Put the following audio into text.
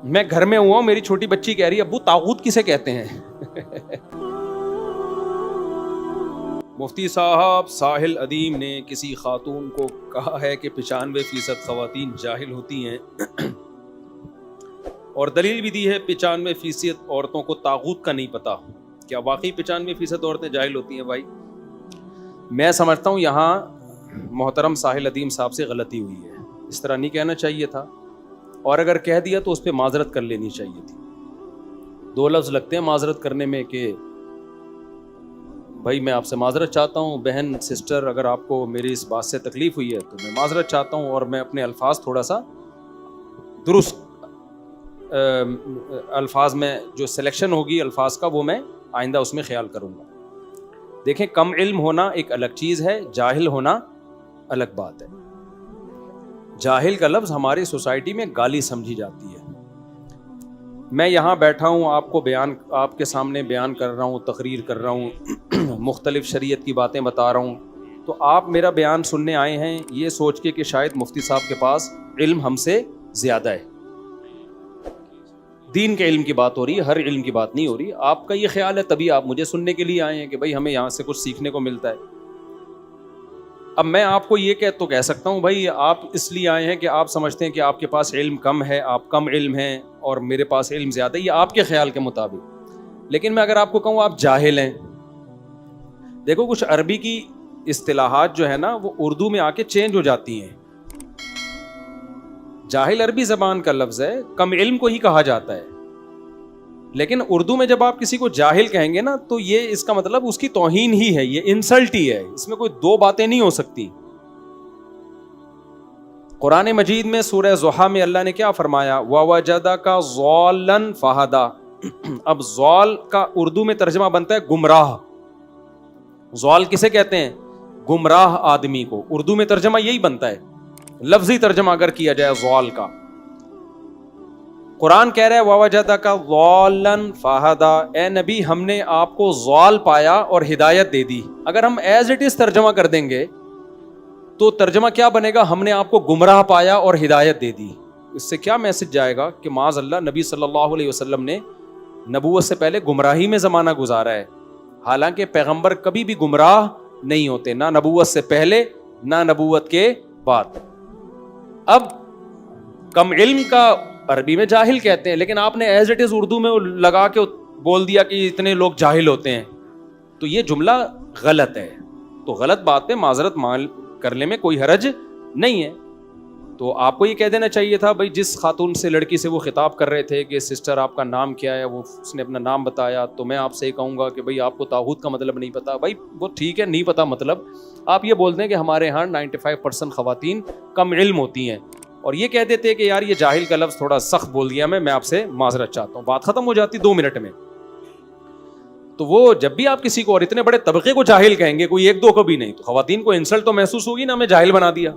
میں گھر میں ہوا ہوں, میری چھوٹی بچی کہہ رہی ہے ابو طاغوت کسے کہتے ہیں؟ مفتی صاحب ساحل ادیم نے کسی خاتون کو کہا ہے کہ 95% خواتین جاہل ہوتی ہیں اور دلیل بھی دی ہے 95% عورتوں کو طاغوت کا نہیں پتا. کیا واقعی 95% عورتیں جاہل ہوتی ہیں؟ بھائی میں سمجھتا ہوں یہاں محترم ساحل ادیم صاحب سے غلطی ہوئی ہے, اس طرح نہیں کہنا چاہیے تھا, اور اگر کہہ دیا تو اس پہ معذرت کر لینی چاہیے تھی. 2 لفظ لگتے ہیں معذرت کرنے میں کہ بھائی میں آپ سے معذرت چاہتا ہوں, بہن سسٹر اگر آپ کو میری اس بات سے تکلیف ہوئی ہے تو میں معذرت چاہتا ہوں, اور میں اپنے الفاظ تھوڑا سا درست الفاظ میں جو سلیکشن ہوگی الفاظ کا وہ میں آئندہ اس میں خیال کروں گا. دیکھیں کم علم ہونا ایک الگ چیز ہے, جاہل ہونا الگ بات ہے. جاہل کا لفظ ہماری سوسائٹی میں گالی سمجھی جاتی ہے. میں یہاں بیٹھا ہوں, آپ کے سامنے بیان کر رہا ہوں, تقریر کر رہا ہوں, مختلف شریعت کی باتیں بتا رہا ہوں, تو آپ میرا بیان سننے آئے ہیں یہ سوچ کے کہ شاید مفتی صاحب کے پاس علم ہم سے زیادہ ہے. دین کے علم کی بات ہو رہی ہے, ہر علم کی بات نہیں ہو رہی. آپ کا یہ خیال ہے تبھی آپ مجھے سننے کے لیے آئے ہیں کہ بھائی ہمیں یہاں سے کچھ سیکھنے کو ملتا ہے. اب میں آپ کو یہ کہہ سکتا ہوں بھائی آپ اس لیے آئے ہیں کہ آپ سمجھتے ہیں کہ آپ کے پاس علم کم ہے, آپ کم علم ہیں, اور میرے پاس علم زیادہ ہے, یہ آپ کے خیال کے مطابق. لیکن میں اگر آپ کو کہوں آپ جاہل ہیں, دیکھو کچھ عربی کی اصطلاحات جو ہے نا وہ اردو میں آ کے چینج ہو جاتی ہیں. جاہل عربی زبان کا لفظ ہے, کم علم کو ہی کہا جاتا ہے, لیکن اردو میں جب آپ کسی کو جاہل کہیں گے نا تو یہ اس کا مطلب اس کی توہین ہی ہے, یہ انسلٹ ہی ہے, اس میں کوئی 2 باتیں نہیں ہو سکتی. قرآن مجید میں سورہ ضحیٰ میں اللہ نے کیا فرمایا؟ وَوَجَدَكَ ضَالًّا فَهَدَىٰ. اب ضال کا اردو میں ترجمہ بنتا ہے گمراہ. ضال کسے کہتے ہیں؟ گمراہ آدمی کو. اردو میں ترجمہ یہی بنتا ہے, لفظی ترجمہ اگر کیا جائے ضال کا. قرآن کہہ رہا ہے وَوَجَدَكَ ضَالًّا فَهَدَىٰ, اے نبی ہم نے آپ کو ضال پایا اور ہدایت دے دی. اگر ہم ایز اٹ از ترجمہ کر دیں گے تو ترجمہ کیا بنے گا؟ ہم نے آپ کو گمراہ پایا اور ہدایت دے دی. اس سے کیا میسج جائے گا کہ معاذ اللہ نبی صلی اللہ علیہ وسلم نے نبوت سے پہلے گمراہی میں زمانہ گزارا ہے, حالانکہ پیغمبر کبھی بھی گمراہ نہیں ہوتے, نہ نبوت سے پہلے نہ نبوت کے بعد. اب کم علم کا عربی میں جاہل کہتے ہیں, لیکن آپ نے ایز اٹ از اردو میں لگا کے بول دیا کہ اتنے لوگ جاہل ہوتے ہیں, تو یہ جملہ غلط ہے. تو غلط بات پہ معذرت کرنے میں کوئی حرج نہیں ہے. تو آپ کو یہ کہہ دینا چاہیے تھا بھائی, جس خاتون سے لڑکی سے وہ خطاب کر رہے تھے کہ سسٹر آپ کا نام کیا ہے, وہ اس نے اپنا نام بتایا, تو میں آپ سے یہ کہوں گا کہ بھائی آپ کو طاغوت کا مطلب نہیں پتا. بھائی وہ ٹھیک ہے نہیں پتا, مطلب آپ یہ بولتے ہیں کہ ہمارے ہاں 95% خواتین کم علم ہوتی ہیں, اور یہ کہہ دیتے کہ یار یہ جاہل کا لفظ تھوڑا سخت بول دیا, میں آپ سے معذرت چاہتا ہوں, بات ختم ہو جاتی 2 منٹ میں. تو وہ جب بھی آپ کسی کو, اور اتنے بڑے طبقے کو جاہل کہیں گے, کوئی 1-2 کو بھی نہیں, تو خواتین کو انسلٹ تو محسوس ہوگی نا, ہمیں جاہل بنا دیا.